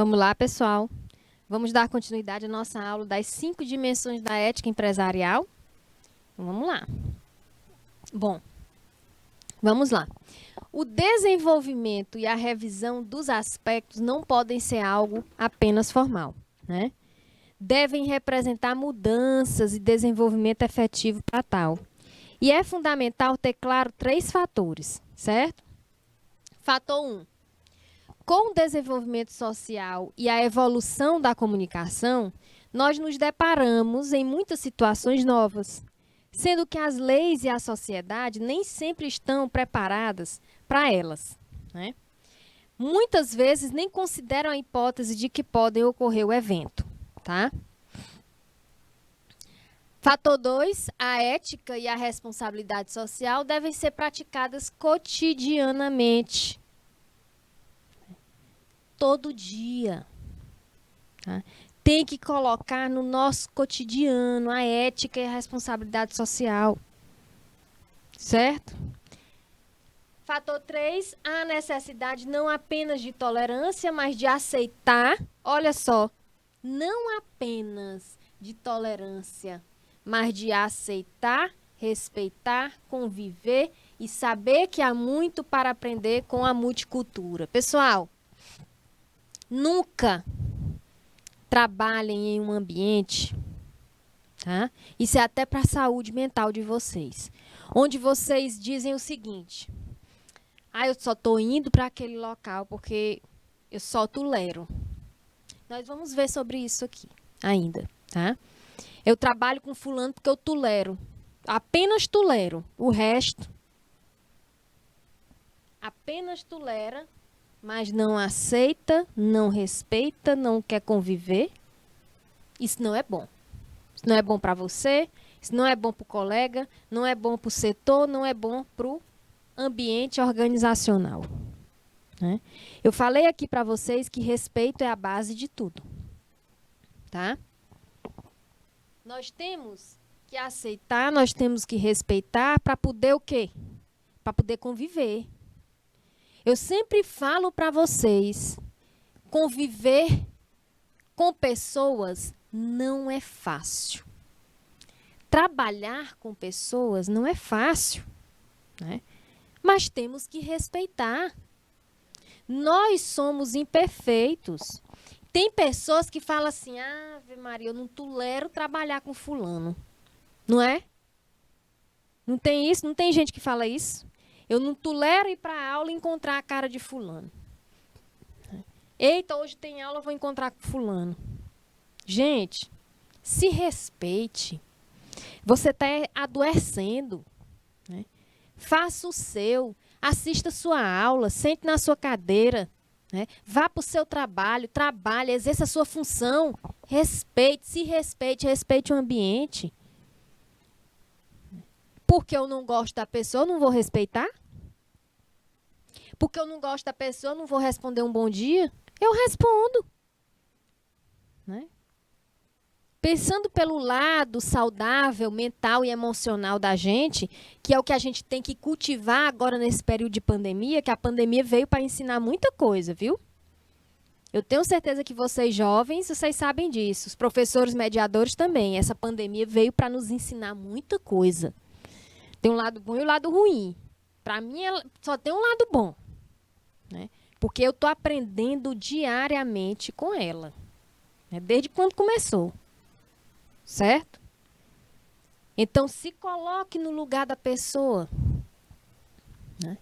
Vamos lá, pessoal. Vamos dar continuidade à nossa aula das 5 dimensões da ética empresarial. Então, vamos lá. Bom, vamos lá. O desenvolvimento e a revisão dos aspectos não podem ser algo apenas formal, né? Devem representar mudanças e desenvolvimento efetivo para tal. E é fundamental ter claro 3 fatores, certo? Fator 1. Com o desenvolvimento social e a evolução da comunicação, nós nos deparamos em muitas situações novas, sendo que as leis e a sociedade nem sempre estão preparadas para elas, né? Muitas vezes nem consideram a hipótese de que podem ocorrer o evento, tá? Fator 2, a ética e a responsabilidade social devem ser praticadas cotidianamente. Todo dia. Tá? Tem que colocar no nosso cotidiano a ética e a responsabilidade social. Certo? Fator 3, a necessidade não apenas de tolerância, mas de aceitar, olha só, não apenas de tolerância, mas de aceitar, respeitar, conviver e saber que há muito para aprender com a multicultura. Pessoal, nunca trabalhem em um ambiente, tá? Isso é até para a saúde mental de vocês, onde vocês dizem o seguinte: eu só estou indo para aquele local porque eu só tolero. Nós vamos ver sobre isso aqui ainda, tá? Eu trabalho com fulano porque eu tolero. Apenas tolero. O resto, apenas tolera, mas não aceita, não respeita, não quer conviver. Isso não é bom. Isso não é bom para você, isso não é bom para o colega, não é bom para o setor, não é bom para o ambiente organizacional, né? Eu falei aqui para vocês que respeito é a base de tudo, tá? Nós temos que aceitar, nós temos que respeitar para poder o quê? Para poder conviver. Eu sempre falo para vocês, conviver com pessoas não é fácil. Trabalhar com pessoas não é fácil, né? Mas temos que respeitar. Nós somos imperfeitos. Tem pessoas que falam assim: Ave Maria, eu não tolero trabalhar com fulano. Não é? Não tem isso? Não tem gente que fala isso? Eu não tolero ir para a aula e encontrar a cara de fulano. Eita, hoje tem aula, eu vou encontrar com fulano. Gente, se respeite. Você está adoecendo, né? Faça o seu. Assista a sua aula, sente na sua cadeira, né? Vá para o seu trabalho, trabalhe, exerça a sua função. Respeite, se respeite, respeite o ambiente. Porque eu não gosto da pessoa, eu não vou respeitar? Porque eu não gosto da pessoa, eu não vou responder um bom dia? Eu respondo, né? Pensando pelo lado saudável, mental e emocional da gente, que é o que a gente tem que cultivar agora nesse período de pandemia, que a pandemia veio para ensinar muita coisa, viu? Eu tenho certeza que vocês jovens, vocês sabem disso. Os professores mediadores também. Essa pandemia veio para nos ensinar muita coisa. Tem um lado bom e um lado ruim. Para mim, só tem um lado bom, né? Porque eu estou aprendendo diariamente com ela, né? Desde quando começou. Certo? Então, se coloque no lugar da pessoa, né?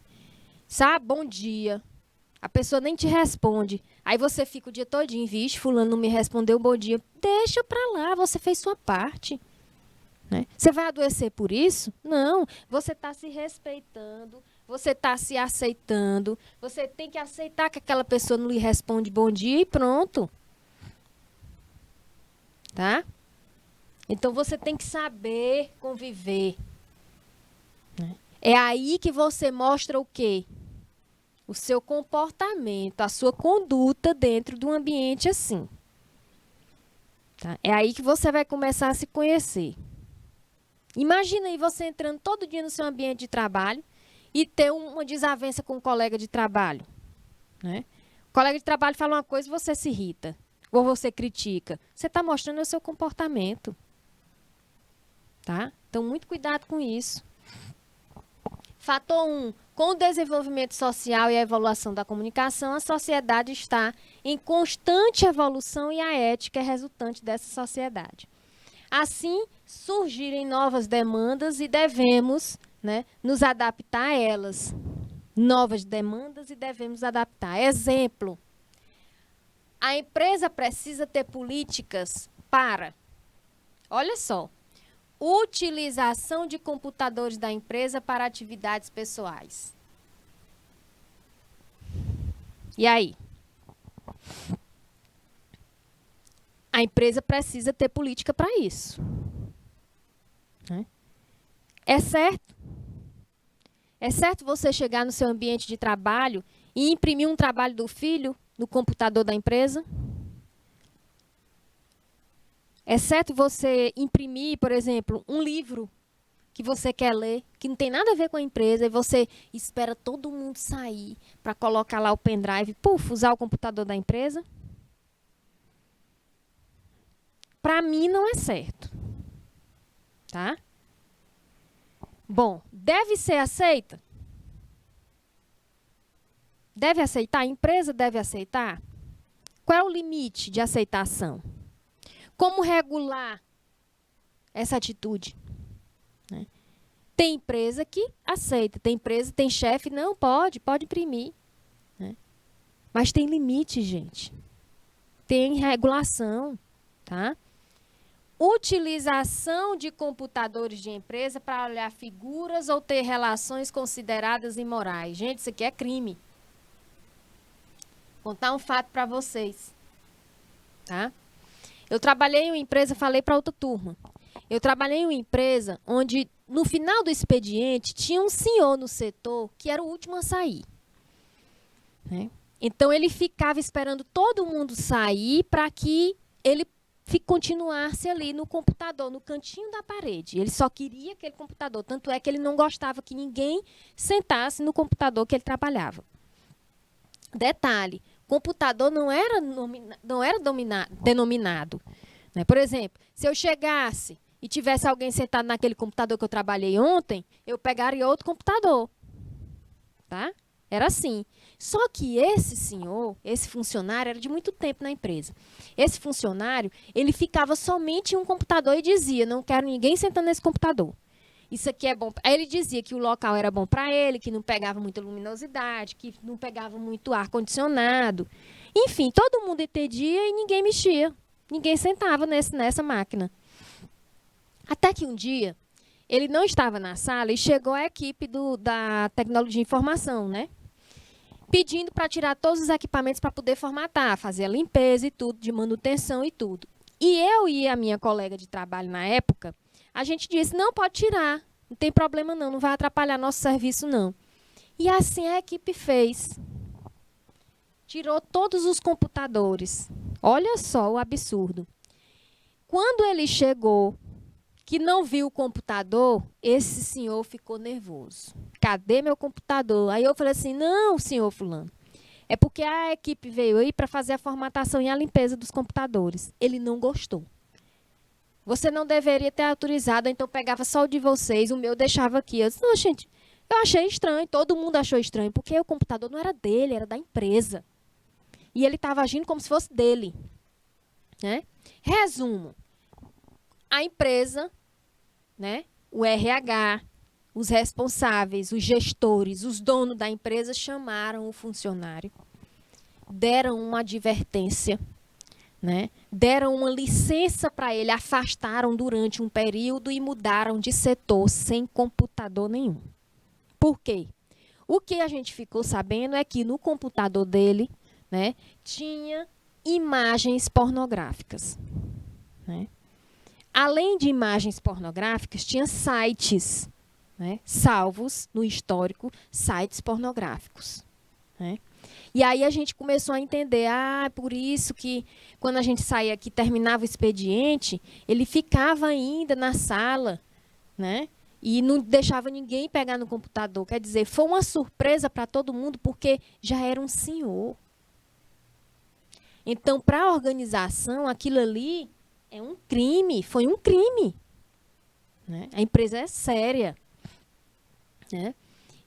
Sabe, bom dia. A pessoa nem te responde. Aí você fica o dia todinho, vixe, fulano não me respondeu bom dia. Deixa pra lá, você fez sua parte, né? Você vai adoecer por isso? Não. Você está se respeitando, você está se aceitando. Você tem que aceitar que aquela pessoa não lhe responde bom dia e pronto. Tá? Então, você tem que saber conviver, né? É aí que você mostra o quê? O seu comportamento, a sua conduta dentro de um ambiente assim. Tá? É aí que você vai começar a se conhecer. Imagina aí você entrando todo dia no seu ambiente de trabalho e ter uma desavença com um colega de trabalho, né? O colega de trabalho fala uma coisa e você se irrita. Ou você critica. Você está mostrando o seu comportamento. Tá? Então, muito cuidado com isso. Fator 1. Com o desenvolvimento social e a evolução da comunicação, a sociedade está em constante evolução e a ética é resultante dessa sociedade. Assim, surgirem novas demandas e devemos, né, nos adaptar a elas. Novas demandas e devemos adaptar. Exemplo, a empresa precisa ter políticas para, olha só, utilização de computadores da empresa para atividades pessoais. E aí? A empresa precisa ter política para isso. Né? É certo? É certo você chegar no seu ambiente de trabalho e imprimir um trabalho do filho no computador da empresa? É certo você imprimir, por exemplo, um livro que você quer ler, que não tem nada a ver com a empresa, e você espera todo mundo sair para colocar lá o pendrive, usar o computador da empresa? Para mim não é certo. Tá? Bom, deve ser aceita? Deve aceitar? A empresa deve aceitar? Qual é o limite de aceitação? Como regular essa atitude? Né? Tem empresa que aceita, tem empresa, tem chefe, não, pode imprimir. Né? Mas tem limite, gente. Tem regulação. Tá? Utilização de computadores de empresa para olhar figuras ou ter relações consideradas imorais. Gente, isso aqui é crime. Vou contar um fato para vocês. Tá? Eu trabalhei em uma empresa, falei para outra turma. Eu trabalhei em uma empresa onde, no final do expediente, tinha um senhor no setor que era o último a sair. Né? Então, ele ficava esperando todo mundo sair para que ele continuasse ali no computador, no cantinho da parede. Ele só queria aquele computador. Tanto é que ele não gostava que ninguém sentasse no computador que ele trabalhava. Detalhe, computador não era denominado. Né? Por exemplo, se eu chegasse e tivesse alguém sentado naquele computador que eu trabalhei ontem, eu pegaria outro computador. Tá? Era assim. Só que esse senhor, esse funcionário, era de muito tempo na empresa. Esse funcionário, ele ficava somente em um computador e dizia, não quero ninguém sentando nesse computador. Isso aqui é bom. Aí ele dizia que o local era bom para ele, que não pegava muita luminosidade, que não pegava muito ar-condicionado. Enfim, todo mundo entendia e ninguém mexia. Ninguém sentava nessa máquina. Até que um dia, ele não estava na sala e chegou a equipe da tecnologia de informação, né? Pedindo para tirar todos os equipamentos para poder formatar, fazer a limpeza e tudo, de manutenção e tudo. E eu e a minha colega de trabalho na época, a gente disse, não, pode tirar, não tem problema não vai atrapalhar nosso serviço não. E assim a equipe fez. Tirou todos os computadores. Olha só o absurdo. Quando ele chegou, que não viu o computador, esse senhor ficou nervoso. Cadê meu computador? Aí eu falei assim, não, senhor fulano. É porque a equipe veio aí para fazer a formatação e a limpeza dos computadores. Ele não gostou. Você não deveria ter autorizado, então pegava só o de vocês, o meu deixava aqui. Eu disse, não, gente, eu achei estranho, todo mundo achou estranho, porque o computador não era dele, era da empresa. E ele estava agindo como se fosse dele. Né? Resumo. A empresa, né, o RH, os responsáveis, os gestores, os donos da empresa chamaram o funcionário, deram uma advertência, né, deram uma licença para ele, afastaram durante um período e mudaram de setor sem computador nenhum. Por quê? O que a gente ficou sabendo é que no computador dele, né, tinha imagens pornográficas. Né? Além de imagens pornográficas, tinha sites, né, salvos no histórico, sites pornográficos. Né? E aí a gente começou a entender, por isso que quando a gente saía aqui, terminava o expediente, ele ficava ainda na sala, né? E não deixava ninguém pegar no computador. Quer dizer, foi uma surpresa para todo mundo, porque já era um senhor. Então, para a organização, aquilo ali é um crime, foi um crime. Né? A empresa é séria. Né?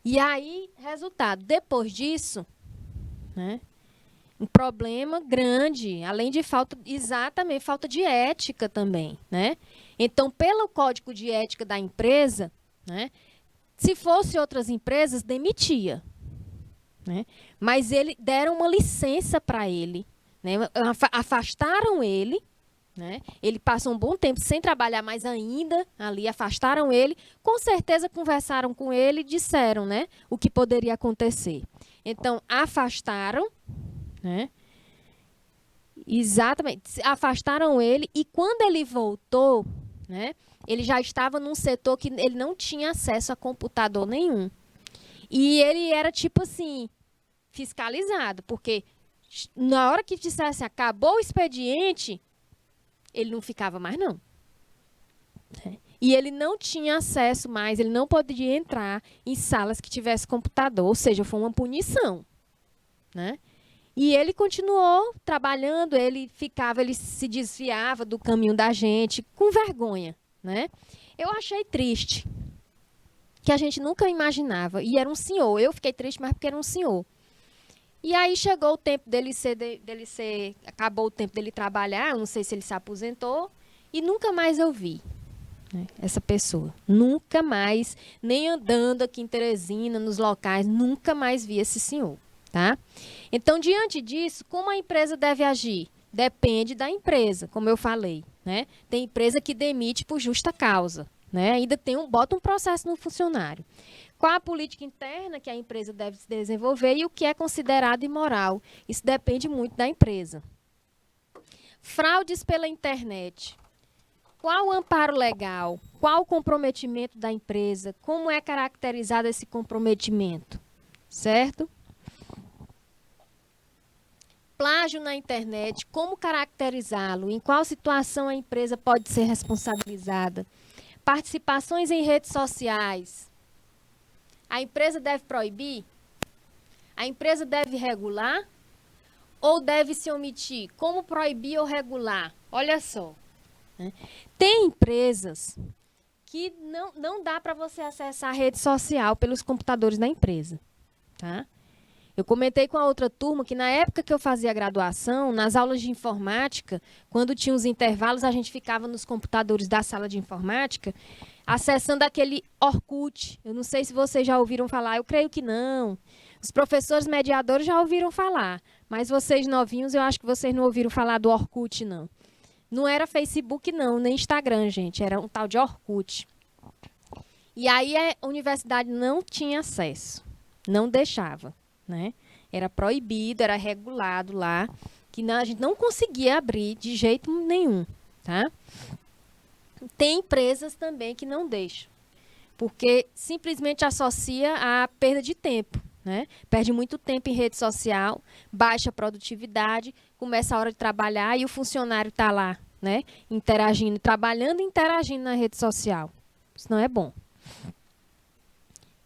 E aí, resultado, depois disso, né, um problema grande, além de falta, exatamente, falta de ética também. Né? Então, pelo código de ética da empresa, né, se fosse outras empresas, demitia. Né? Mas deram uma licença para ele, né? Afastaram ele, né? Ele passou um bom tempo sem trabalhar mais ainda ali, afastaram ele, com certeza conversaram com ele e disseram, né, o que poderia acontecer. Então, afastaram, né? Exatamente, afastaram ele e quando ele voltou, né, ele já estava num setor que ele não tinha acesso a computador nenhum. E ele era tipo assim, fiscalizado, porque na hora que dissesse acabou o expediente, ele não ficava mais não. E ele não tinha acesso mais, ele não podia entrar em salas que tivesse computador, ou seja, foi uma punição. Né? E ele continuou trabalhando, ele se desviava do caminho da gente, com vergonha. Né? Eu achei triste, que a gente nunca imaginava. E era um senhor. Eu fiquei triste, mas porque era um senhor. E aí chegou o tempo acabou o tempo dele trabalhar, eu não sei se ele se aposentou, e nunca mais eu vi, né, essa pessoa. Nunca mais, nem andando aqui em Teresina, nos locais, nunca mais vi esse senhor. Tá? Então, diante disso, como a empresa deve agir? Depende da empresa, como eu falei. Né? Tem empresa que demite por justa causa. Né? Ainda bota um processo no funcionário. Qual a política interna que a empresa deve desenvolver e o que é considerado imoral? Isso depende muito da empresa. Fraudes pela internet. Qual o amparo legal? Qual o comprometimento da empresa? Como é caracterizado esse comprometimento? Certo? Plágio na internet. Como caracterizá-lo? Em qual situação a empresa pode ser responsabilizada? Participações em redes sociais. A empresa deve proibir? A empresa deve regular? Ou deve se omitir? Como proibir ou regular? Olha só. Né? Tem empresas que não dá para você acessar a rede social pelos computadores da empresa. Tá? Eu comentei com a outra turma que na época que eu fazia a graduação, nas aulas de informática, quando tinha os intervalos, a gente ficava nos computadores da sala de informática, acessando aquele Orkut. Eu não sei se vocês já ouviram falar, eu creio que não. Os professores mediadores já ouviram falar, mas vocês novinhos, eu acho que vocês não ouviram falar do Orkut, não. Não era Facebook, não, nem Instagram, gente, era um tal de Orkut. E aí a universidade não tinha acesso, não deixava. Né? Era proibido, era regulado lá, que a gente não conseguia abrir de jeito nenhum. Tá? Tem empresas também que não deixam, porque simplesmente associa a perda de tempo. Né? Perde muito tempo em rede social, baixa a produtividade, começa a hora de trabalhar e o funcionário está lá, né? Interagindo, trabalhando e interagindo na rede social. Isso não é bom.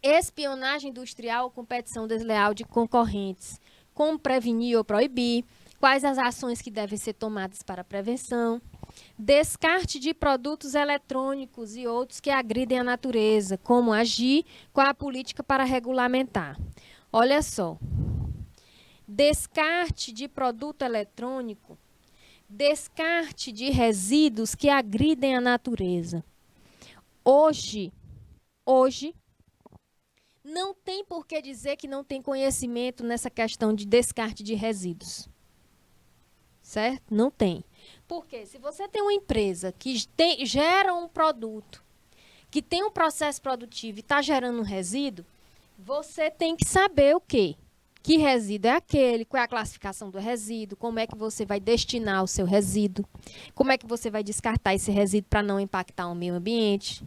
Espionagem industrial ou competição desleal de concorrentes. Como prevenir ou proibir? Quais as ações que devem ser tomadas para a prevenção? Descarte de produtos eletrônicos e outros que agridem a natureza. Como agir? Qual a política para regulamentar? Olha só. Descarte de produto eletrônico. Descarte de resíduos que agridem a natureza. Hoje, não tem por que dizer que não tem conhecimento nessa questão de descarte de resíduos. Certo? Não tem. Porque se você tem uma empresa que gera um produto, que tem um processo produtivo e está gerando um resíduo, você tem que saber o quê? Que resíduo é aquele, qual é a classificação do resíduo, como é que você vai destinar o seu resíduo, como é que você vai descartar esse resíduo para não impactar o meio ambiente.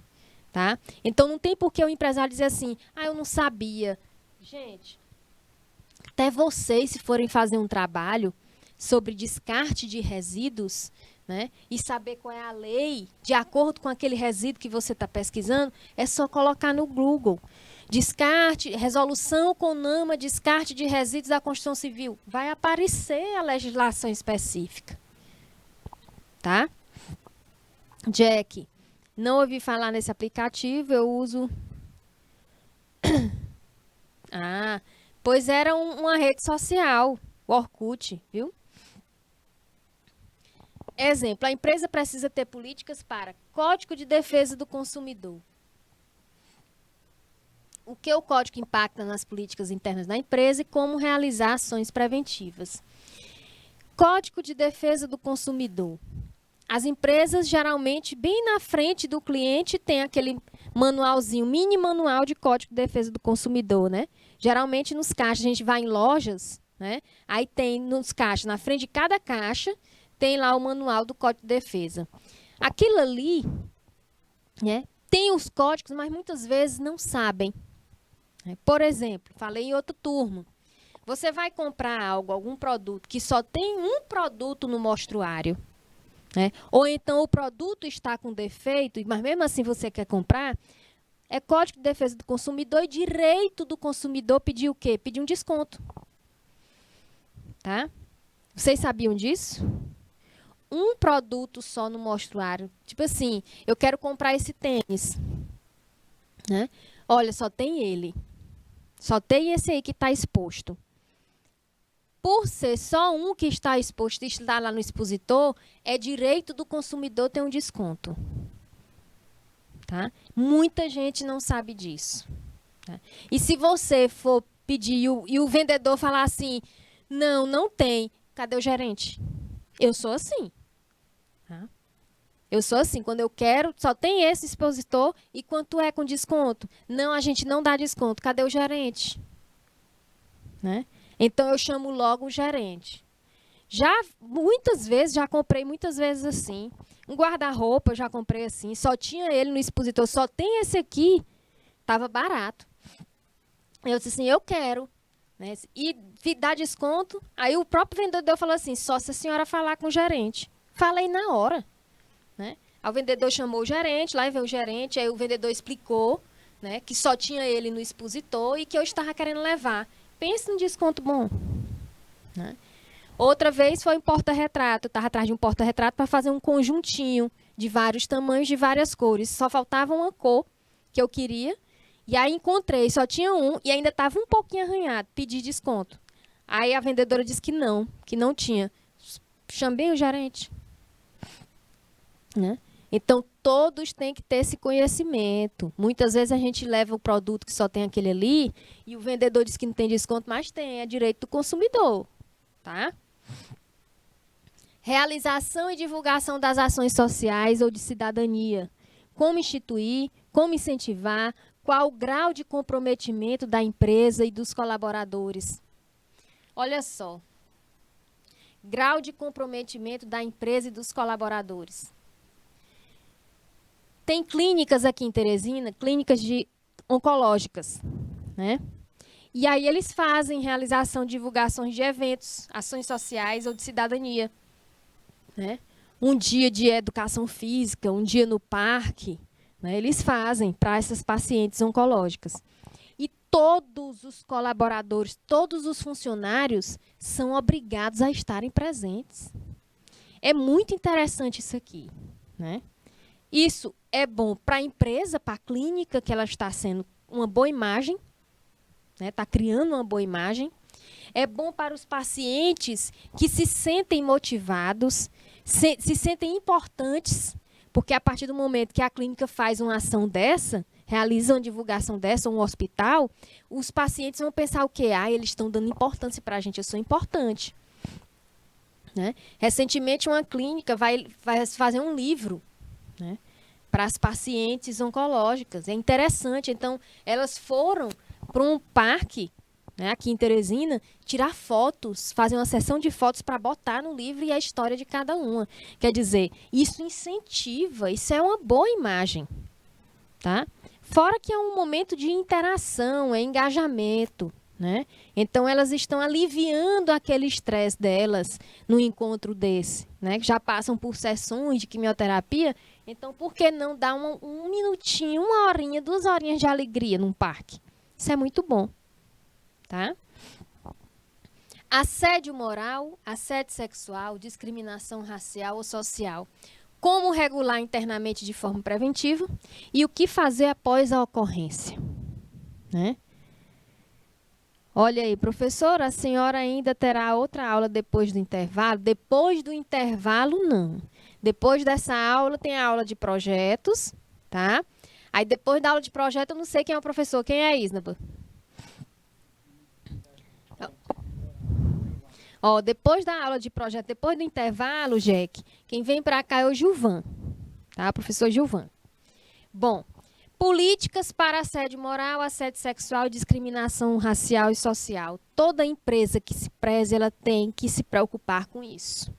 Tá? Então, não tem por que o empresário dizer assim, eu não sabia. Gente, até vocês, se forem fazer um trabalho sobre descarte de resíduos, né, e saber qual é a lei de acordo com aquele resíduo que você está pesquisando, é só colocar no Google. Descarte, resolução CONAMA, descarte de resíduos da construção civil. Vai aparecer a legislação específica. Tá? Jack, não ouvi falar nesse aplicativo, eu uso... pois era uma rede social, o Orkut, viu? Exemplo, a empresa precisa ter políticas para Código de Defesa do Consumidor. O que o código impacta nas políticas internas da empresa e como realizar ações preventivas. Código de Defesa do Consumidor. As empresas, geralmente, bem na frente do cliente, tem aquele manualzinho, mini manual de Código de Defesa do Consumidor, né? Geralmente, nos caixas, a gente vai em lojas, né? Aí tem nos caixas, na frente de cada caixa, tem lá o manual do Código de Defesa. Aquilo ali, né, tem os códigos, mas muitas vezes não sabem. Por exemplo, falei em outro turno. Você vai comprar algum produto que só tem um produto no mostruário, né? Ou então o produto está com defeito, mas mesmo assim você quer comprar, é Código de Defesa do Consumidor e direito do consumidor pedir o quê? Pedir um desconto. Tá? Vocês sabiam disso? Um produto só no mostruário. Tipo assim, eu quero comprar esse tênis, né? Olha, só tem ele. Só tem esse aí que está exposto. Por ser só um que está exposto e está lá no expositor, é direito do consumidor ter um desconto. Tá? Muita gente não sabe disso. Tá? E se você for pedir e o vendedor falar assim, não tem, cadê o gerente? Eu sou assim. Tá? Eu sou assim, quando eu quero, só tem esse expositor e quanto é com desconto? Não, a gente não dá desconto, cadê o gerente? Né? Então, eu chamo logo o gerente. Muitas vezes, já comprei muitas vezes assim. Um guarda-roupa eu já comprei assim, só tinha ele no expositor, só tem esse aqui, estava barato. Eu disse assim, eu quero. Né? E dá desconto. Aí o próprio vendedor falou assim, só se a senhora falar com o gerente. Falei na hora. Né? Aí o vendedor chamou o gerente, lá veio o gerente, aí o vendedor explicou, né, que só tinha ele no expositor e que eu estava querendo levar. Pensa num desconto bom. Né? Outra vez foi um porta-retrato. Eu estava atrás de um porta-retrato para fazer um conjuntinho de vários tamanhos, de várias cores. Só faltava uma cor que eu queria. E aí encontrei, só tinha um e ainda estava um pouquinho arranhado. Pedi desconto. Aí a vendedora disse que não tinha. Chamei o gerente. Né? Então, todos têm que ter esse conhecimento. Muitas vezes a gente leva o produto que só tem aquele ali e o vendedor diz que não tem desconto, mas tem, é direito do consumidor. Tá? Realização e divulgação das ações sociais ou de cidadania. Como instituir, como incentivar, qual o grau de comprometimento da empresa e dos colaboradores. Olha só. Grau de comprometimento da empresa e dos colaboradores. Tem clínicas aqui em Teresina, clínicas oncológicas, né? E aí eles fazem realização, divulgações de eventos, ações sociais ou de cidadania, né? Um dia de educação física, um dia no parque, né? Eles fazem para essas pacientes oncológicas. E todos os colaboradores, todos os funcionários são obrigados a estarem presentes. É muito interessante isso aqui, né? Isso é bom para a empresa, para a clínica, que ela está sendo uma boa imagem, né? Está criando uma boa imagem. É bom para os pacientes que se sentem motivados, se sentem importantes, porque a partir do momento que a clínica faz uma ação dessa, realiza uma divulgação dessa, um hospital, os pacientes vão pensar o quê? Eles estão dando importância para a gente, eu sou importante. Né? Recentemente, uma clínica vai fazer um livro, né, para as pacientes oncológicas. É interessante. Então, elas foram para um parque, né, aqui em Teresina, tirar fotos, fazer uma sessão de fotos para botar no livro e a história de cada uma. Quer dizer, isso incentiva, isso é uma boa imagem. Tá? Fora que é um momento de interação, é engajamento. Né? Então, elas estão aliviando aquele estresse delas no encontro desse. Né? Que já passam por sessões de quimioterapia. Então, por que não dar um minutinho, uma horinha, 2 horinhas de alegria num parque? Isso é muito bom, tá? Assédio moral, assédio sexual, discriminação racial ou social. Como regular internamente de forma preventiva e o que fazer após a ocorrência, né? Olha aí, professora, a senhora ainda terá outra aula depois do intervalo? Depois do intervalo, não. Depois dessa aula, tem a aula de projetos, tá? Aí, depois da aula de projeto, eu não sei quem é o professor. Quem é a Isnaba? Ó, depois da aula de projeto, depois do intervalo, Jack, quem vem para cá é o Gilvan, tá? Professor Gilvan. Bom, políticas para assédio moral, assédio sexual, discriminação racial e social. Toda empresa que se preze, ela tem que se preocupar com isso.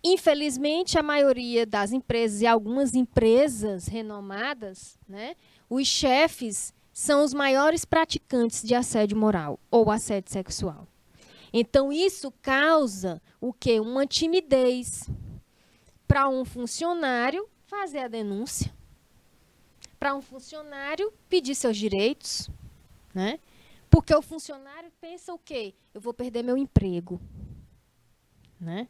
Infelizmente, a maioria das empresas e algumas empresas renomadas, né, os chefes são os maiores praticantes de assédio moral ou assédio sexual. Então, isso causa o quê? Uma timidez para um funcionário fazer a denúncia, para um funcionário pedir seus direitos, né? Porque o funcionário pensa o quê? Eu vou perder meu emprego, né?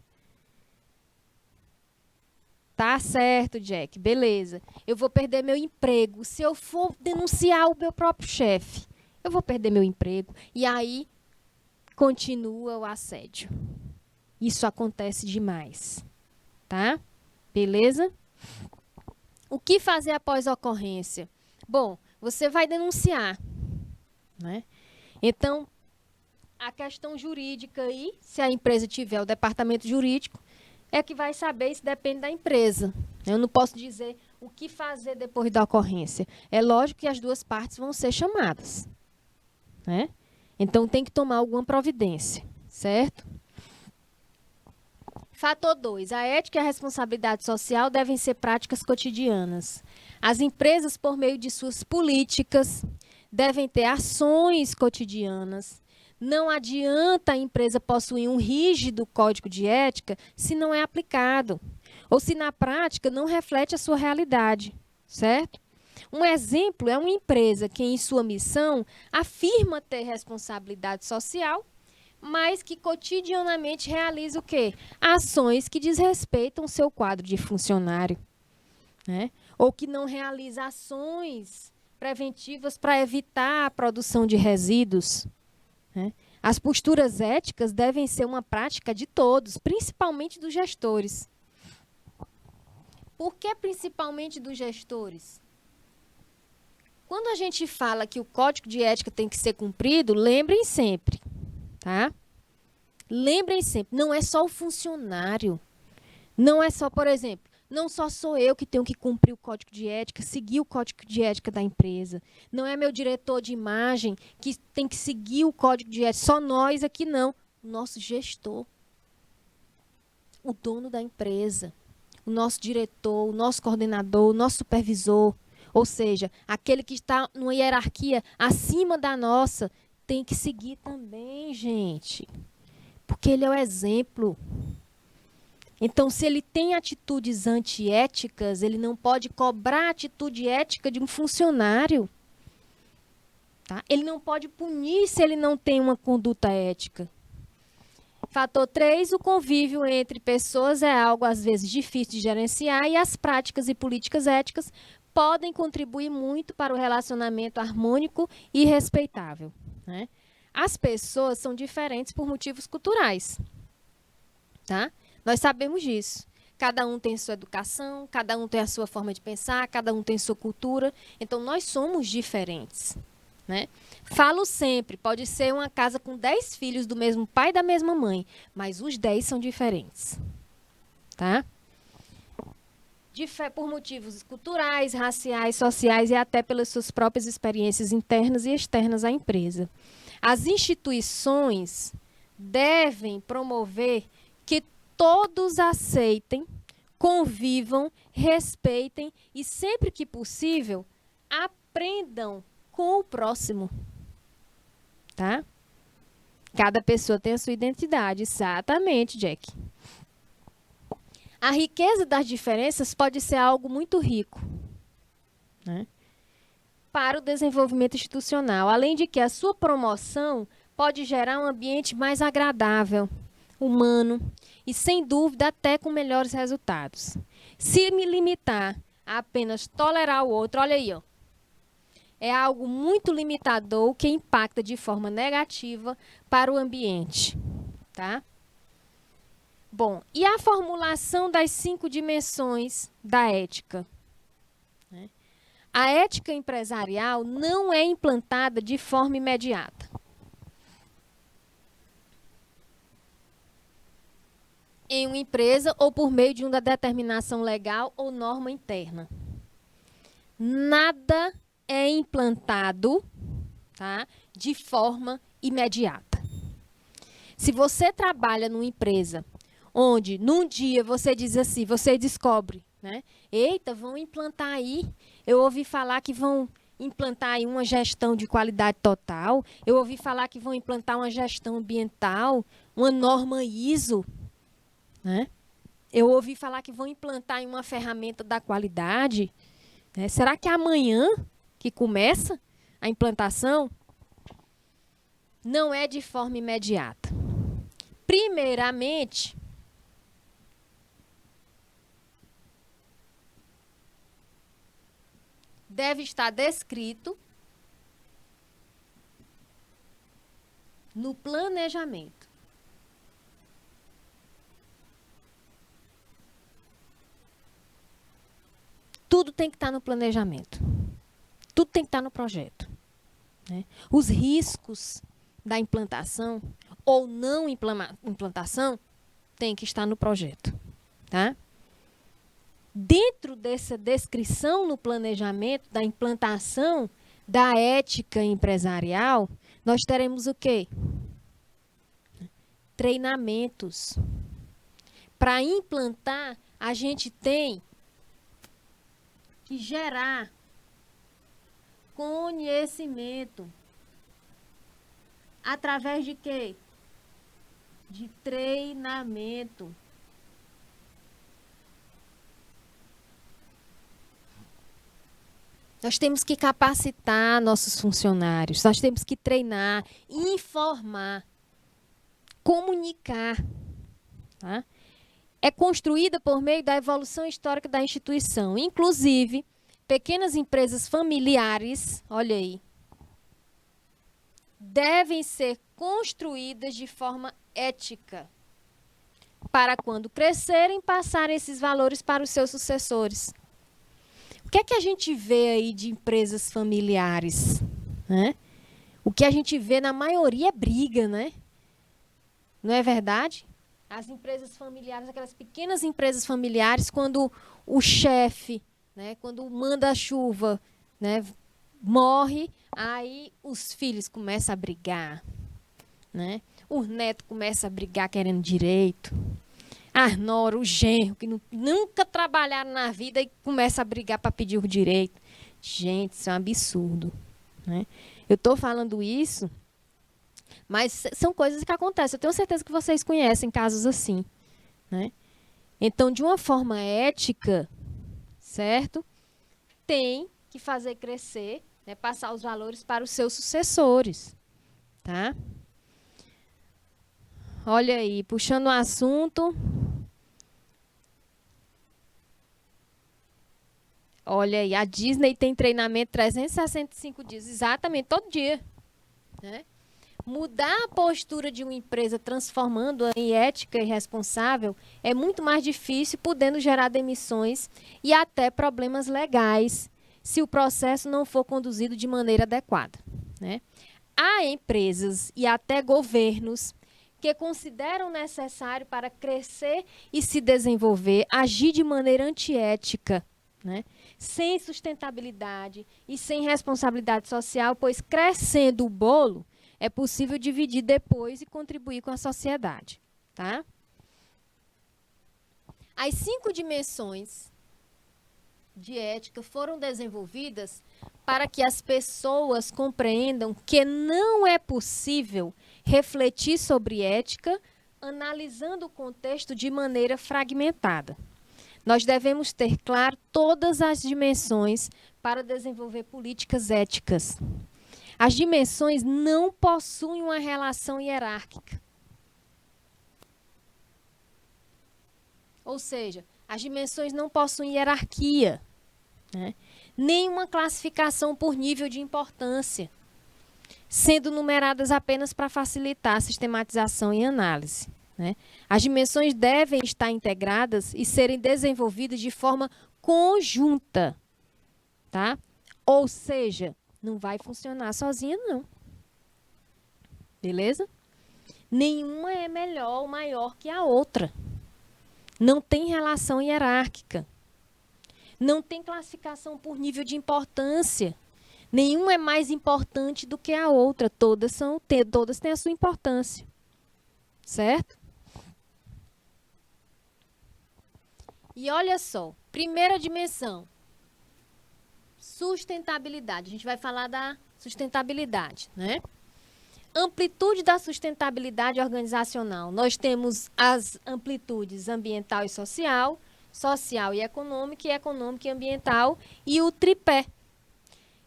Tá certo, Jack, beleza. Eu vou perder meu emprego. Se eu for denunciar o meu próprio chefe, eu vou perder meu emprego. E aí continua o assédio. Isso acontece demais, tá? Beleza? O que fazer após a ocorrência? Bom, você vai denunciar, né? Então, a questão jurídica aí, se a empresa tiver o departamento jurídico, é que vai saber, isso depende da empresa. Eu não posso dizer o que fazer depois da ocorrência. É lógico que as duas partes vão ser chamadas, né? Então, tem que tomar alguma providência, certo? Fator 2. A ética e a responsabilidade social devem ser práticas cotidianas. As empresas, por meio de suas políticas, devem ter ações cotidianas. Não adianta a empresa possuir um rígido código de ética se não é aplicado, ou se na prática não reflete a sua realidade, certo? Um exemplo é uma empresa que, em sua missão, afirma ter responsabilidade social, mas que cotidianamente realiza o quê? Ações que desrespeitam o seu quadro de funcionário, né? Ou que não realiza ações preventivas para evitar a produção de resíduos, né? As posturas éticas devem ser uma prática de todos, principalmente dos gestores. Por que principalmente dos gestores? Quando a gente fala que o código de ética tem que ser cumprido, lembrem sempre, tá? Lembrem sempre, não é só o funcionário. Não é só, por exemplo, não só sou eu que tenho que cumprir o código de ética, seguir o código de ética da empresa. Não é meu diretor de imagem que tem que seguir o código de ética. Só nós aqui não. O nosso gestor, o dono da empresa, o nosso diretor, o nosso coordenador, o nosso supervisor. Ou seja, aquele que está numa hierarquia acima da nossa, tem que seguir também, gente. Porque ele é o exemplo. Então, se ele tem atitudes antiéticas, ele não pode cobrar a atitude ética de um funcionário. Tá? Ele não pode punir se ele não tem uma conduta ética. Fator 3, o convívio entre pessoas é algo, às vezes, difícil de gerenciar e as práticas e políticas éticas podem contribuir muito para o relacionamento harmônico e respeitável, né? As pessoas são diferentes por motivos culturais, tá? Nós sabemos disso. Cada um tem sua educação, cada um tem a sua forma de pensar, cada um tem sua cultura. Então, nós somos diferentes, né? Falo sempre, pode ser uma casa com 10 filhos do mesmo pai e da mesma mãe, mas os 10 são diferentes, tá? Por motivos culturais, raciais, sociais e até pelas suas próprias experiências internas e externas à empresa. As instituições devem promover que todos aceitem, convivam, respeitem e, sempre que possível, aprendam com o próximo. Tá? Cada pessoa tem a sua identidade. Exatamente, Jack. A riqueza das diferenças pode ser algo muito rico, né? para o desenvolvimento institucional, além de que a sua promoção pode gerar um ambiente mais agradável, humano e, sem dúvida, até com melhores resultados. Se me limitar a apenas tolerar o outro, olha aí, ó, é algo muito limitador que impacta de forma negativa para o ambiente, tá? Bom, e a formulação das 5 dimensões da ética? A ética empresarial não é implantada de forma imediata. Em uma empresa ou por meio de uma determinação legal ou norma interna. Nada é implantado, tá, de forma imediata. Se você trabalha numa empresa onde, num dia, você diz assim, você descobre, né? Eita, vão implantar aí, eu ouvi falar que vão implantar aí uma gestão de qualidade total, eu ouvi falar que vão implantar uma gestão ambiental, uma norma ISO, né? Eu ouvi falar que vão implantar em uma ferramenta da qualidade, né? Será que é amanhã que começa a implantação? Não é de forma imediata. Primeiramente, deve estar descrito no planejamento. Tudo tem que estar no planejamento. Tudo tem que estar no projeto, né? Os riscos da implantação ou não implantação tem que estar no projeto, tá? Dentro dessa descrição no planejamento da implantação da ética empresarial, nós teremos o quê? Treinamentos. Para implantar, a gente tem que gerar conhecimento. Através de quê? De treinamento. Nós temos que capacitar nossos funcionários, nós temos que treinar, informar, comunicar, tá? É construída por meio da evolução histórica da instituição. Inclusive, pequenas empresas familiares, olha aí, devem ser construídas de forma ética, para quando crescerem, passarem esses valores para os seus sucessores. O que é que a gente vê aí de empresas familiares, né? O que a gente vê na maioria é briga, né? Não é verdade? As empresas familiares, aquelas pequenas empresas familiares, quando o chefe, né, quando o manda-chuva, né, morre, aí os filhos começam a brigar, né? O neto começa a brigar querendo direito. A nora, o genro, que nunca trabalharam na vida e começa a brigar para pedir o direito. Gente, isso é um absurdo, né? Eu estou falando isso, mas são coisas que acontecem. Eu tenho certeza que vocês conhecem casos assim, né? Então, de uma forma ética, certo? Tem que fazer crescer, né, passar os valores para os seus sucessores, tá? Olha aí, puxando o assunto. Olha aí, a Disney tem treinamento 365 dias, exatamente, todo dia, né? Mudar a postura de uma empresa transformando-a em ética e responsável é muito mais difícil, podendo gerar demissões e até problemas legais, se o processo não for conduzido de maneira adequada, né? Há empresas e até governos que consideram necessário para crescer e se desenvolver, agir de maneira antiética, né? Sem sustentabilidade e sem responsabilidade social, pois crescendo o bolo, é possível dividir depois e contribuir com a sociedade, tá? As 5 dimensões de ética foram desenvolvidas para que as pessoas compreendam que não é possível refletir sobre ética analisando o contexto de maneira fragmentada. Nós devemos ter claro todas as dimensões para desenvolver políticas éticas. As dimensões não possuem uma relação hierárquica. Ou seja, as dimensões não possuem hierarquia, né? Nenhuma classificação por nível de importância, sendo numeradas apenas para facilitar a sistematização e análise, né? As dimensões devem estar integradas e serem desenvolvidas de forma conjunta, tá? Ou seja, não vai funcionar sozinha, não. Beleza? Nenhuma é melhor ou maior que a outra. Não tem relação hierárquica. Não tem classificação por nível de importância. Nenhuma é mais importante do que a outra. Todas têm a sua importância. Certo? E olha só, primeira dimensão. Sustentabilidade. A gente vai falar da sustentabilidade, né? Amplitude da sustentabilidade organizacional. Nós temos as amplitudes ambiental e social, social e econômica e ambiental, e o tripé,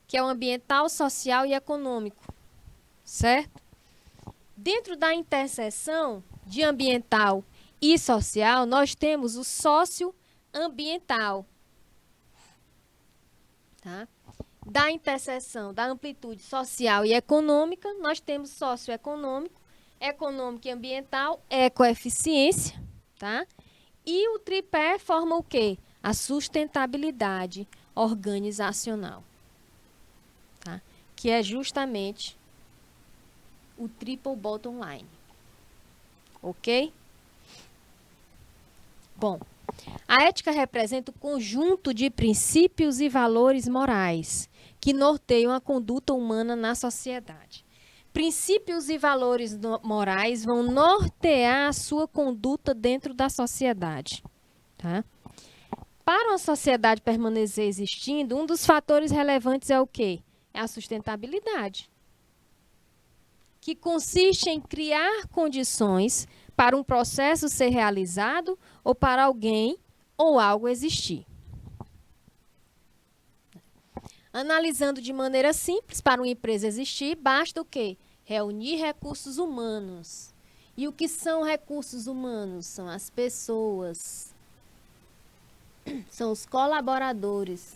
que é o ambiental, social e econômico, certo? Dentro da interseção de ambiental e social, nós temos o socioambiental, tá? Da interseção da amplitude social e econômica, nós temos socioeconômico, econômico e ambiental, ecoeficiência, tá? E o tripé forma o quê? A sustentabilidade organizacional, tá? Que é justamente o triple bottom line. Ok? Bom, a ética representa o conjunto de princípios e valores morais que norteiam a conduta humana na sociedade. Princípios e valores morais vão nortear a sua conduta dentro da sociedade, tá? Para uma sociedade permanecer existindo, um dos fatores relevantes é o quê? É a sustentabilidade, que consiste em criar condições para um processo ser realizado ou para alguém ou algo existir. Analisando de maneira simples, para uma empresa existir, basta o quê? Reunir recursos humanos. E o que são recursos humanos? São as pessoas, são os colaboradores.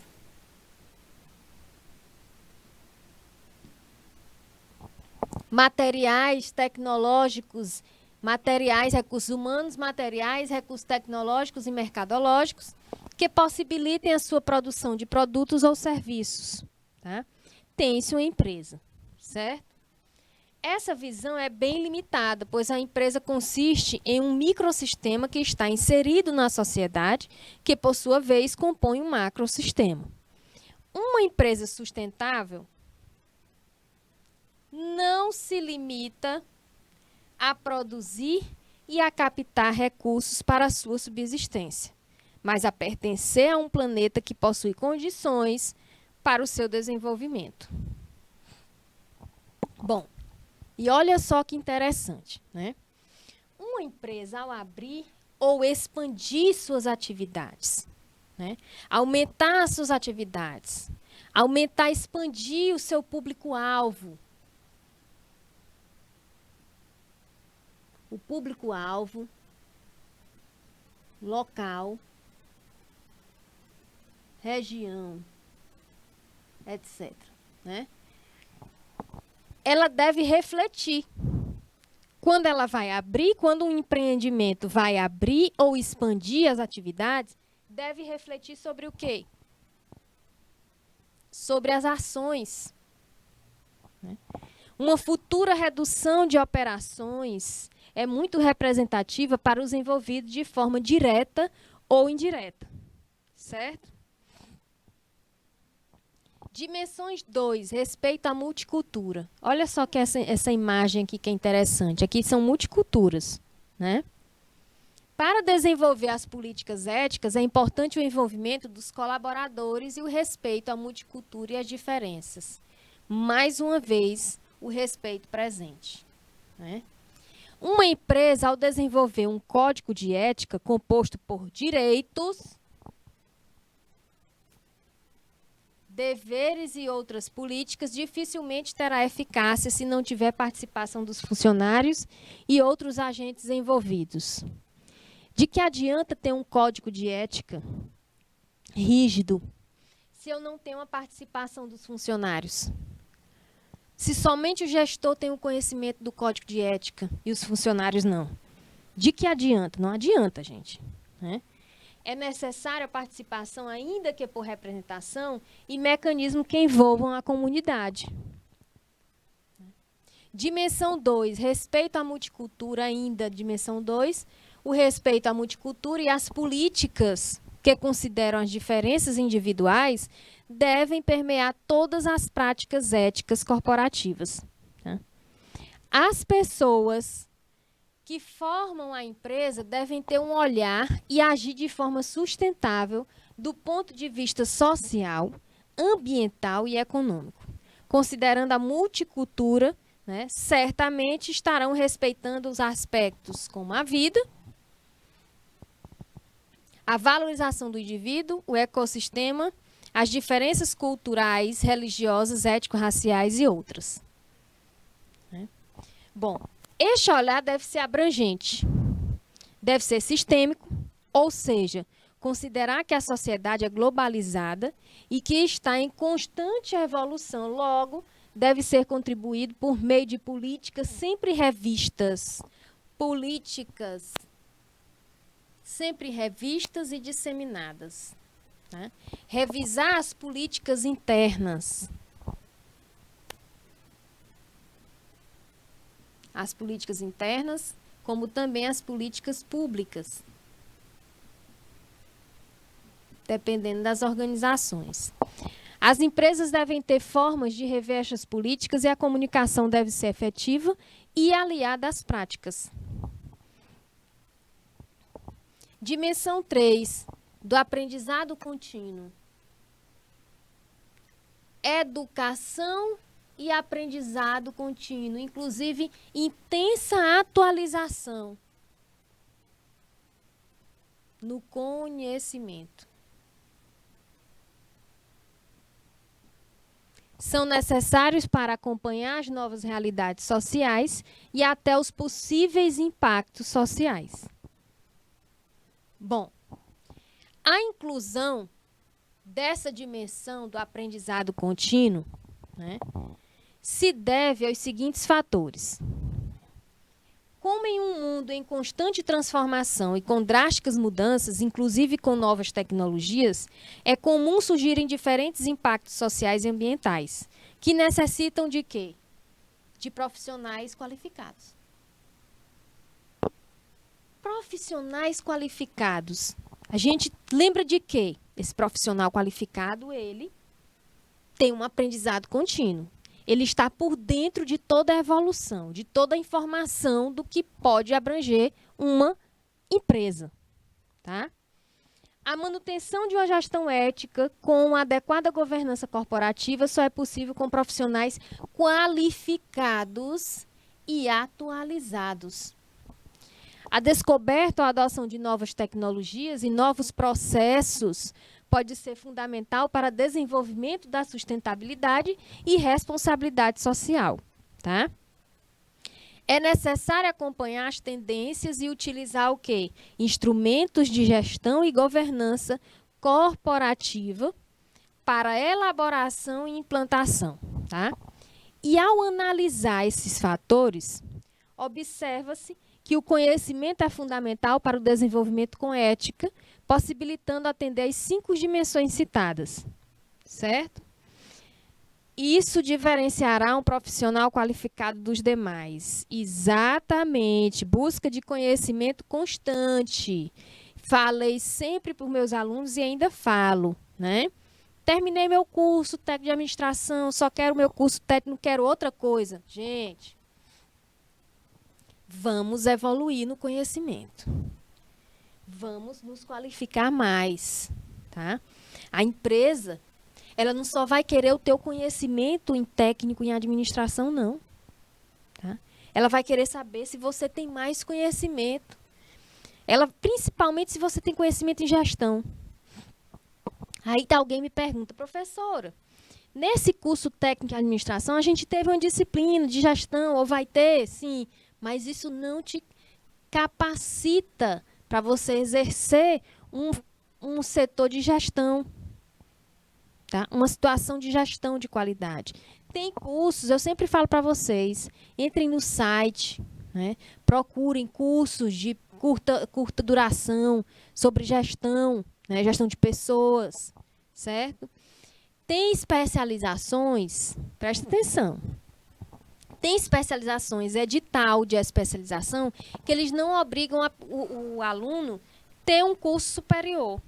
Materiais tecnológicos, materiais, recursos humanos, materiais, recursos tecnológicos e mercadológicos, que possibilitem a sua produção de produtos ou serviços, tá? Tem-se uma empresa, certo? Essa visão é bem limitada, pois a empresa consiste em um microsistema que está inserido na sociedade, que, por sua vez, compõe um macrosistema. Uma empresa sustentável não se limita a produzir e a captar recursos para a sua subsistência, mas a pertencer a um planeta que possui condições para o seu desenvolvimento. Bom, e olha só que interessante, né? Uma empresa, ao abrir ou expandir suas atividades, né? Aumentar suas atividades, aumentar, expandir o seu público-alvo. O público-alvo, local, região, etc., né? Ela deve refletir. Quando ela vai abrir, quando um empreendimento vai abrir ou expandir as atividades, deve refletir sobre o quê? Sobre as ações, né? Uma futura redução de operações é muito representativa para os envolvidos de forma direta ou indireta, certo? Dimensões 2, respeito à multicultura. Olha só que essa imagem aqui que é interessante. Aqui são multiculturas, né? Para desenvolver as políticas éticas, é importante o envolvimento dos colaboradores e o respeito à multicultura e às diferenças. Mais uma vez, o respeito presente, né? Uma empresa, ao desenvolver um código de ética composto por direitos, deveres e outras políticas dificilmente terá eficácia se não tiver participação dos funcionários e outros agentes envolvidos. De que adianta ter um código de ética rígido se eu não tenho a participação dos funcionários? Se somente o gestor tem o conhecimento do código de ética e os funcionários não. De que adianta? Não adianta, gente, né? É necessária a participação, ainda que por representação, e mecanismos que envolvam a comunidade. Dimensão 2, respeito à multicultura, ainda dimensão 2, o respeito à multicultura e as políticas que consideram as diferenças individuais devem permear todas as práticas éticas corporativas. Tá? As pessoas que formam a empresa devem ter um olhar e agir de forma sustentável do ponto de vista social, ambiental e econômico. Considerando a multicultura, né, certamente estarão respeitando os aspectos como a vida, a valorização do indivíduo, o ecossistema, as diferenças culturais, religiosas, étnico-raciais e outras. Bom, este olhar deve ser abrangente, deve ser sistêmico, ou seja, considerar que a sociedade é globalizada e que está em constante evolução, logo, deve ser contribuído por meio de políticas sempre revistas, e disseminadas. Tá? Revisar as políticas internas. As políticas internas, como também as políticas públicas, dependendo das organizações. As empresas devem ter formas de rever estas políticas e a comunicação deve ser efetiva e aliada às práticas. Dimensão 3, do aprendizado contínuo. Educação e aprendizado contínuo, inclusive intensa atualização no conhecimento. São necessários para acompanhar as novas realidades sociais e até os possíveis impactos sociais. Bom, a inclusão dessa dimensão do aprendizado contínuo, né, se deve aos seguintes fatores. Como em um mundo em constante transformação e com drásticas mudanças, inclusive com novas tecnologias, é comum surgirem diferentes impactos sociais e ambientais, que necessitam de quê? De profissionais qualificados. Profissionais qualificados. A gente lembra de quê? Esse profissional qualificado, ele tem um aprendizado contínuo. Ele está por dentro de toda a evolução, de toda a informação do que pode abranger uma empresa. Tá? A manutenção de uma gestão ética com uma adequada governança corporativa só é possível com profissionais qualificados e atualizados. A descoberta ou a adoção de novas tecnologias e novos processos pode ser fundamental para o desenvolvimento da sustentabilidade e responsabilidade social. Tá? É necessário acompanhar as tendências e utilizar o quê? Instrumentos de gestão e governança corporativa para elaboração e implantação. Tá? E ao analisar esses fatores, observa-se que o conhecimento é fundamental para o desenvolvimento com ética, possibilitando atender às 5 dimensões citadas, certo? Isso diferenciará um profissional qualificado dos demais. Exatamente, busca de conhecimento constante. Falei sempre para os meus alunos e ainda falo, né? Terminei meu curso técnico de administração, só quero meu curso técnico, não quero outra coisa. Gente, vamos evoluir no conhecimento. Vamos nos qualificar mais, tá? A empresa, ela não só vai querer o teu conhecimento em técnico em administração, não. Tá? Ela vai querer saber se você tem mais conhecimento. Ela, principalmente se você tem conhecimento em gestão. Aí alguém me pergunta, professora, nesse curso técnico de administração a gente teve uma disciplina de gestão, ou vai ter, sim, mas isso não te capacita para você exercer um setor de gestão, tá? Uma situação de gestão de qualidade. Tem cursos, eu sempre falo para vocês, entrem no site, né? Procurem cursos de curta duração sobre gestão, né? Gestão de pessoas, certo? Tem especializações, presta atenção, tem especializações, edital de especialização, que eles não obrigam o aluno ter um curso superior.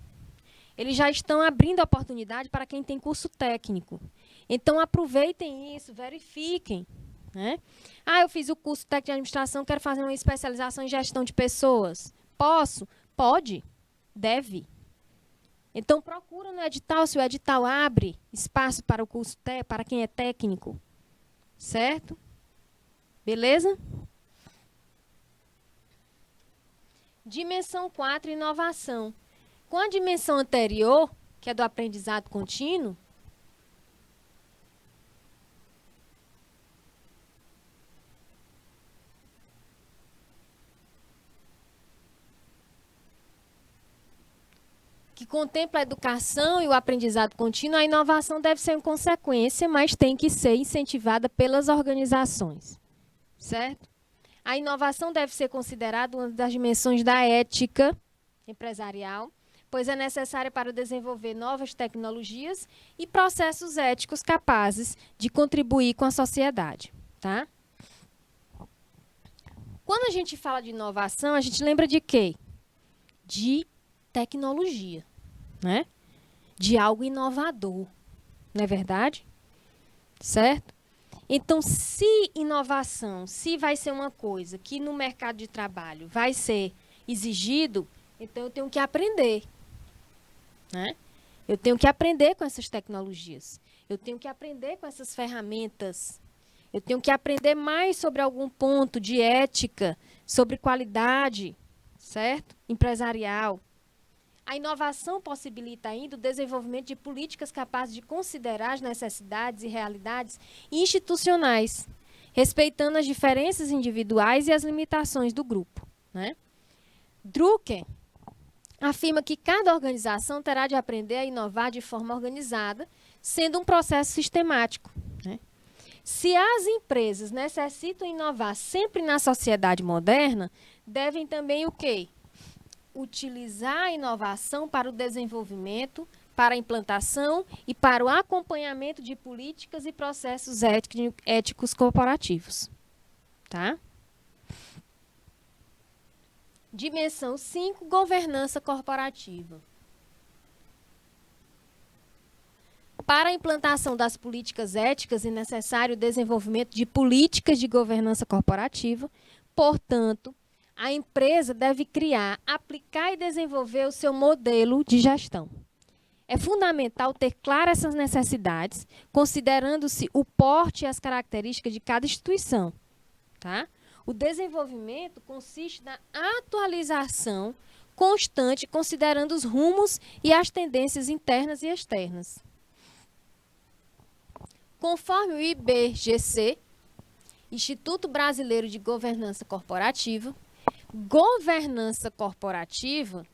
Eles já estão abrindo oportunidade para quem tem curso técnico. Então, aproveitem isso, verifiquem. Né? Ah, eu fiz o curso técnico de administração, quero fazer uma especialização em gestão de pessoas. Posso? Pode. Deve. Então, procura no edital, se o edital abre espaço para o curso para quem é técnico. Certo? Beleza? Dimensão 4, inovação. Com a dimensão anterior, que é do aprendizado contínuo, que contempla a educação e o aprendizado contínuo, a inovação deve ser uma consequência, mas tem que ser incentivada pelas organizações. Certo? A inovação deve ser considerada uma das dimensões da ética empresarial, pois é necessária para desenvolver novas tecnologias e processos éticos capazes de contribuir com a sociedade. Tá? Quando a gente fala de inovação, a gente lembra de quê? De tecnologia, né? De algo inovador, não é verdade? Certo? Então, se inovação, se vai ser uma coisa que no mercado de trabalho vai ser exigido, então eu tenho que aprender. Né? Eu tenho que aprender com essas tecnologias. Eu tenho que aprender com essas ferramentas. Eu tenho que aprender mais sobre algum ponto de ética, sobre qualidade, certo? Empresarial. A inovação possibilita ainda o desenvolvimento de políticas capazes de considerar as necessidades e realidades institucionais, respeitando as diferenças individuais e as limitações do grupo. Né? Drucker afirma que cada organização terá de aprender a inovar de forma organizada, sendo um processo sistemático. Né? Se as empresas necessitam inovar sempre na sociedade moderna, devem também o quê? Utilizar a inovação para o desenvolvimento, para a implantação e para o acompanhamento de políticas e processos éticos corporativos. Tá? Dimensão 5, governança corporativa. Para a implantação das políticas éticas é necessário o desenvolvimento de políticas de governança corporativa, portanto, a empresa deve criar, aplicar e desenvolver o seu modelo de gestão. É fundamental ter claras essas necessidades, considerando-se o porte e as características de cada instituição. Tá? O desenvolvimento consiste na atualização constante, considerando os rumos e as tendências internas e externas. Conforme o IBGC, Instituto Brasileiro de Governança Corporativa, governança corporativa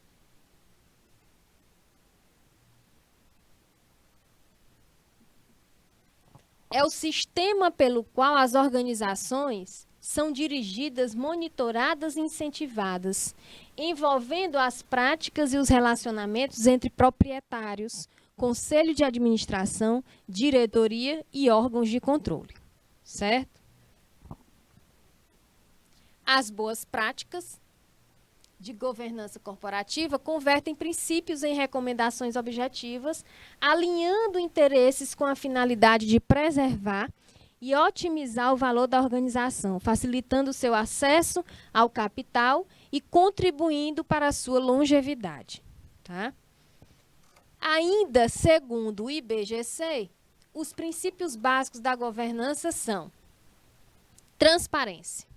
é o sistema pelo qual as organizações são dirigidas, monitoradas e incentivadas, envolvendo as práticas e os relacionamentos entre proprietários, conselho de administração, diretoria e órgãos de controle. Certo? As boas práticas de governança corporativa convertem princípios em recomendações objetivas, alinhando interesses com a finalidade de preservar e otimizar o valor da organização, facilitando seu acesso ao capital e contribuindo para a sua longevidade. Tá? Ainda, segundo o IBGC, os princípios básicos da governança são transparência,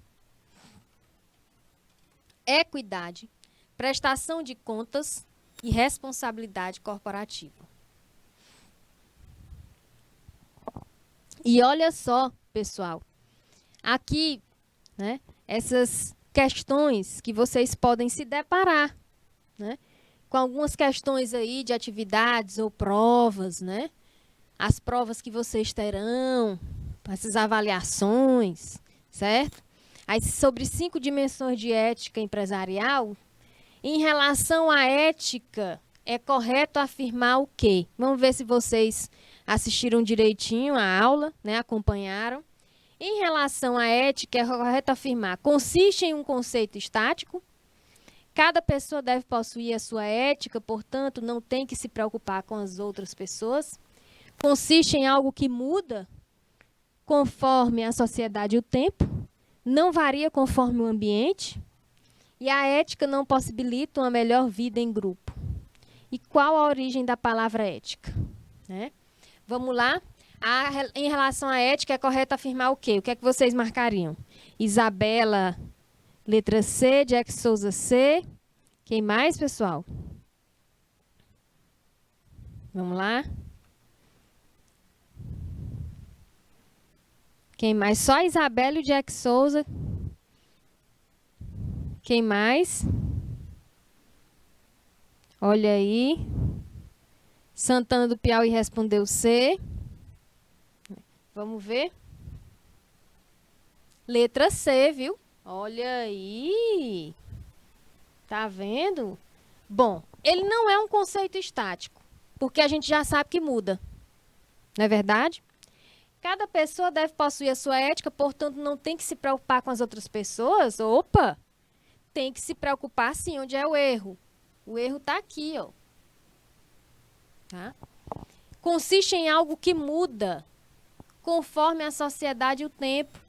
equidade, prestação de contas e responsabilidade corporativa. E olha só, pessoal, aqui, né, essas questões que vocês podem se deparar, né, com algumas questões aí de atividades ou provas, né, as provas que vocês terão, essas avaliações, certo? Aí, sobre 5 dimensões de ética empresarial, em relação à ética, é correto afirmar o quê? Vamos ver se vocês assistiram direitinho a aula, né, acompanharam. Em relação à ética, é correto afirmar: consiste em um conceito estático. Cada pessoa deve possuir a sua ética, portanto, não tem que se preocupar com as outras pessoas. Consiste em algo que muda conforme a sociedade e o tempo, não varia conforme o ambiente, e a ética não possibilita uma melhor vida em grupo. E qual a origem da palavra ética? Né? Vamos lá. Em relação à ética, é correto afirmar o quê? O que é que vocês marcariam? Isabela, letra C, Jack Souza C. Quem mais, pessoal? Vamos lá. Quem mais? Só Isabela e o Jack Souza. Quem mais? Olha aí. Santana do Piauí respondeu C. Vamos ver. Letra C, viu? Olha aí. Tá vendo? Bom, ele não é um conceito estático, porque a gente já sabe que muda. Não é verdade? Cada pessoa deve possuir a sua ética, portanto, não tem que se preocupar com as outras pessoas. Opa! Tem que se preocupar, sim, onde é o erro. O erro está aqui, ó. Tá? Consiste em algo que muda conforme a sociedade e o tempo.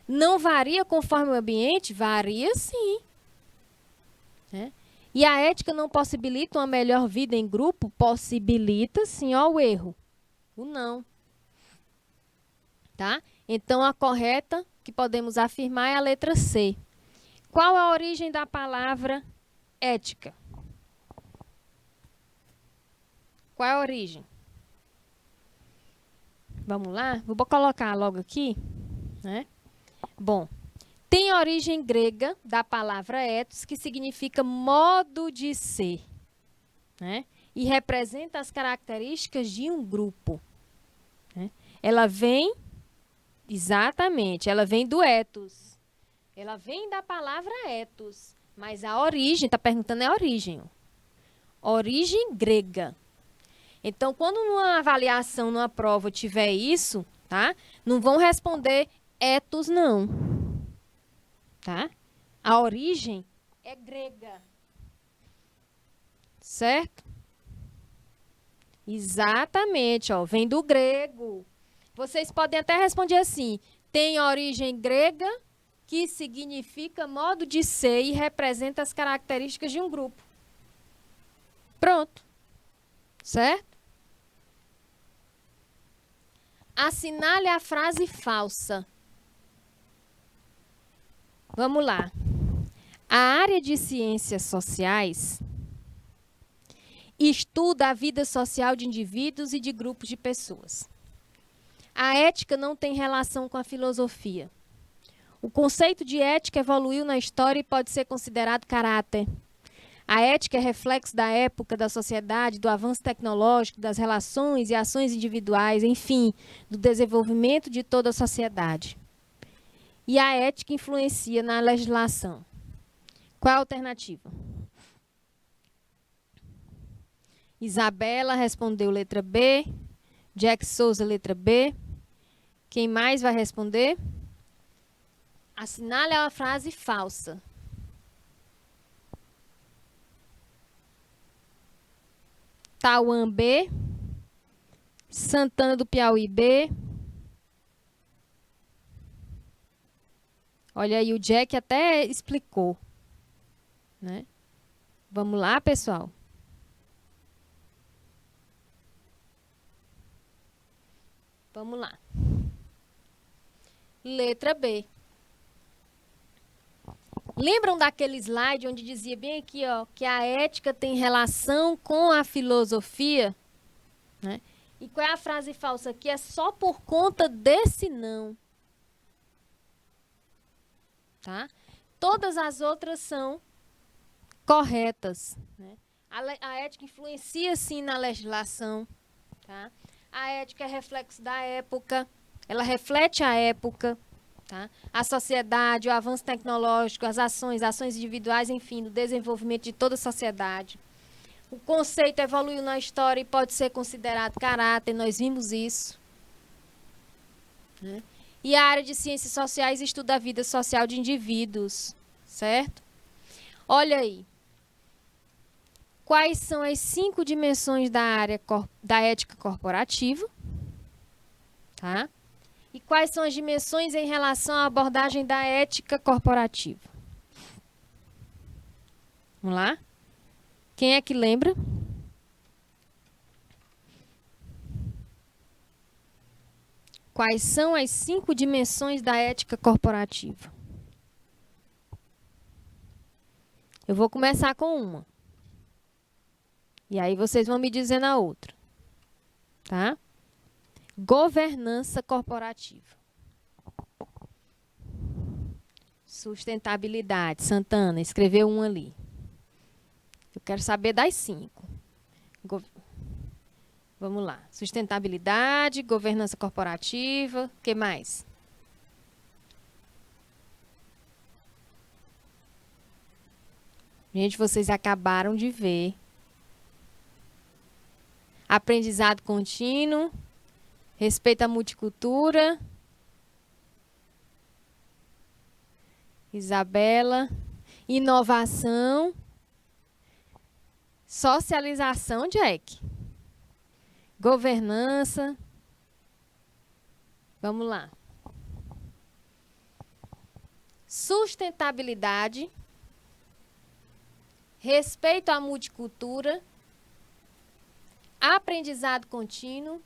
Não varia conforme o ambiente? Varia, sim. Né? E a ética não possibilita uma melhor vida em grupo? Possibilita, sim, ó, o erro. O não. Tá? Então, a correta que podemos afirmar é a letra C. Qual a origem da palavra ética? Qual é a origem? Vamos lá? Vou colocar logo aqui. Né? Bom, tem origem grega da palavra ethos, que significa modo de ser. Né? E representa as características de um grupo. Né? Ela vem... Exatamente, ela vem do ethos. Ela vem da palavra ethos, mas a origem, está perguntando é a origem. Ó. Origem grega. Então, quando numa avaliação, numa prova, tiver isso, tá? Não vão responder ethos, não. Tá? A origem é grega. Certo? Exatamente, ó, vem do grego. Vocês podem até responder assim: tem origem grega, que significa modo de ser e representa as características de um grupo. Pronto. Certo? Assinale a frase falsa. Vamos lá. A área de ciências sociais estuda a vida social de indivíduos e de grupos de pessoas. A ética não tem relação com a filosofia. O conceito de ética evoluiu na história e pode ser considerado caráter. A ética é reflexo da época, da sociedade, do avanço tecnológico, das relações e ações individuais, enfim, do desenvolvimento de toda a sociedade. E a ética influencia na legislação. Qual a alternativa? Isabela respondeu letra B. Jack Souza, letra B. Quem mais vai responder? Assinale a frase falsa. Tauan B. Santana do Piauí B. Olha aí, o Jack até explicou. Né? Vamos lá, pessoal? Vamos lá. Letra B. Lembram daquele slide onde dizia bem aqui, ó, que a ética tem relação com a filosofia? Né? E qual é a frase falsa aqui? É só por conta desse não. Tá? Todas as outras são corretas. Né? A ética influencia, sim, na legislação. Tá? A ética é reflexo da época. Ela reflete a época. Tá? A sociedade, o avanço tecnológico, as ações individuais, enfim, do desenvolvimento de toda a sociedade. O conceito evoluiu na história e pode ser considerado caráter, nós vimos isso. Né? E a área de ciências sociais estuda a vida social de indivíduos, certo? Olha aí. Quais são as 5 dimensões da área da ética corporativa? Tá? E quais são as dimensões em relação à abordagem da ética corporativa? Vamos lá? Quem é que lembra? Quais são as 5 dimensões da ética corporativa? Eu vou começar com uma. E aí vocês vão me dizendo a outra. Tá? Governança corporativa. Sustentabilidade. Santana, escreveu um ali. Eu quero saber das 5. Vamos lá. Sustentabilidade, governança corporativa. O que mais? Gente, vocês acabaram de ver. Aprendizado contínuo. Respeito à multicultura. Isabela. Inovação. Socialização, Jack. Governança. Vamos lá. Sustentabilidade. Respeito à multicultura. Aprendizado contínuo.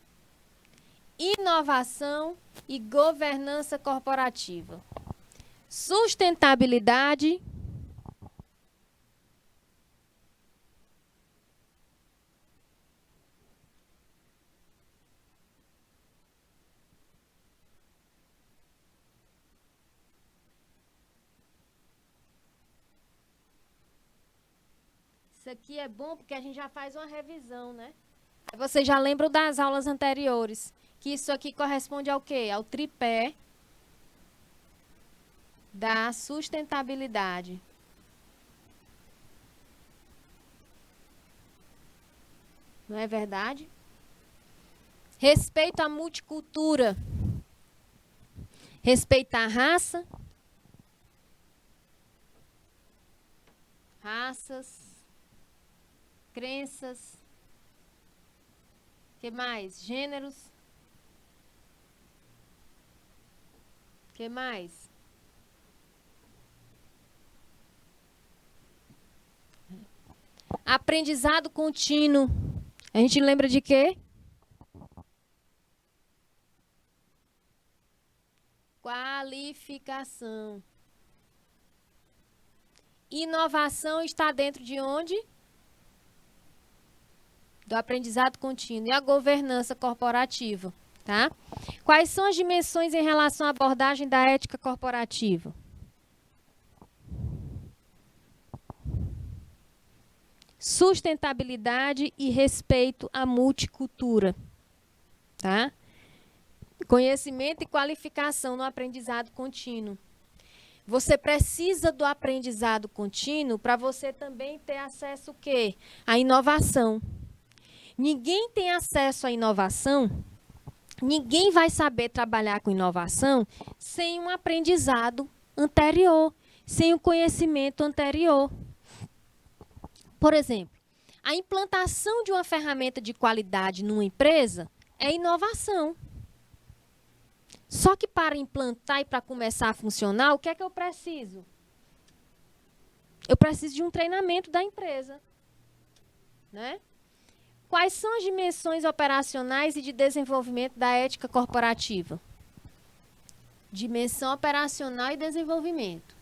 Inovação e governança corporativa. Sustentabilidade. Isso aqui é bom porque a gente já faz uma revisão, né? Vocês já lembram das aulas anteriores, que isso aqui corresponde ao quê? Ao tripé da sustentabilidade. Não é verdade? Respeito à multicultura. Respeitar a raça. Raças. Crenças. Que mais? Gêneros. Que mais? Aprendizado contínuo. A gente lembra de quê? Qualificação. Inovação está dentro de onde? Do aprendizado contínuo. E a governança corporativa, tá? Quais são as dimensões em relação à abordagem da ética corporativa? Sustentabilidade e respeito à multicultura, tá? Conhecimento e qualificação no aprendizado contínuo. Você precisa do aprendizado contínuo para você também ter acesso o quê? À inovação. Ninguém tem acesso à inovação, ninguém vai saber trabalhar com inovação sem um aprendizado anterior, sem o conhecimento anterior. Por exemplo, a implantação de uma ferramenta de qualidade numa empresa é inovação. Só que para implantar e para começar a funcionar, o que é que eu preciso? Eu preciso de um treinamento da empresa, né? Quais são as dimensões operacionais e de desenvolvimento da ética corporativa? Dimensão operacional e desenvolvimento.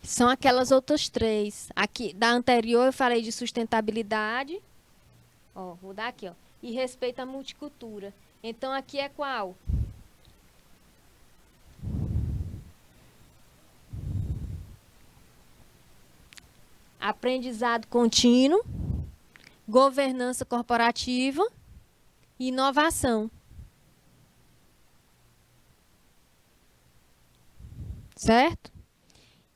São aquelas outras 3. Aqui, da anterior eu falei de sustentabilidade, Ó, vou dar aqui, ó. E respeito à multicultura. Então, aqui é qual? Aprendizado contínuo, governança corporativa e inovação. Certo?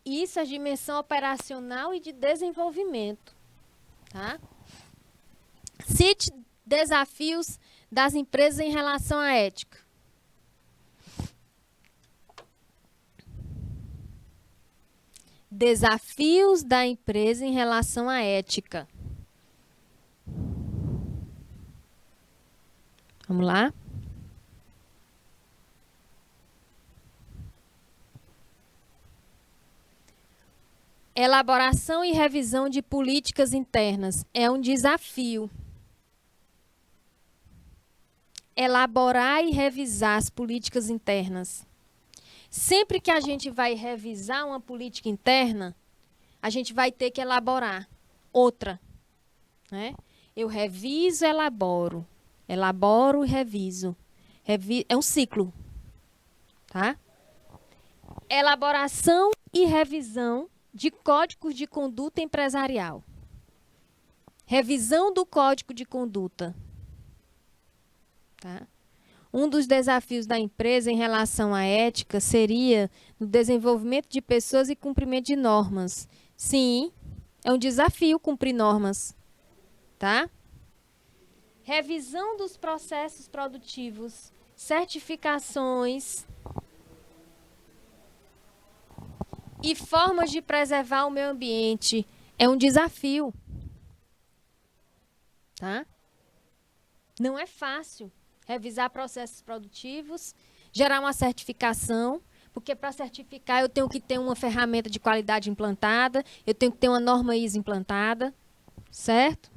Isso é dimensão operacional e de desenvolvimento. Tá? Cite desafios das empresas em relação à ética. Desafios da empresa em relação à ética. Vamos lá? Elaboração e revisão de políticas internas é um desafio. Elaborar e revisar as políticas internas. Sempre que a gente vai revisar uma política interna, a gente vai ter que elaborar outra. Né? Eu reviso, elaboro. Elaboro e reviso. É um ciclo. Tá? Elaboração e revisão de códigos de conduta empresarial. Revisão do código de conduta. Tá? Um dos desafios da empresa em relação à ética seria no desenvolvimento de pessoas e cumprimento de normas. Sim, é um desafio cumprir normas. Tá? Revisão dos processos produtivos, certificações e formas de preservar o meio ambiente é um desafio. Tá? Não é fácil revisar processos produtivos, gerar uma certificação, porque para certificar eu tenho que ter uma ferramenta de qualidade implantada, eu tenho que ter uma norma ISO implantada, certo?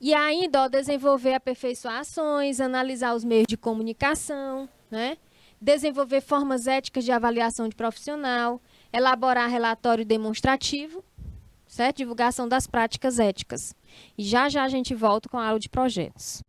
E ainda, ó, desenvolver e aperfeiçoar ações, analisar os meios de comunicação, né? Desenvolver formas éticas de avaliação de profissional, elaborar relatório demonstrativo, certo? Divulgação das práticas éticas. E já já a gente volta com a aula de projetos.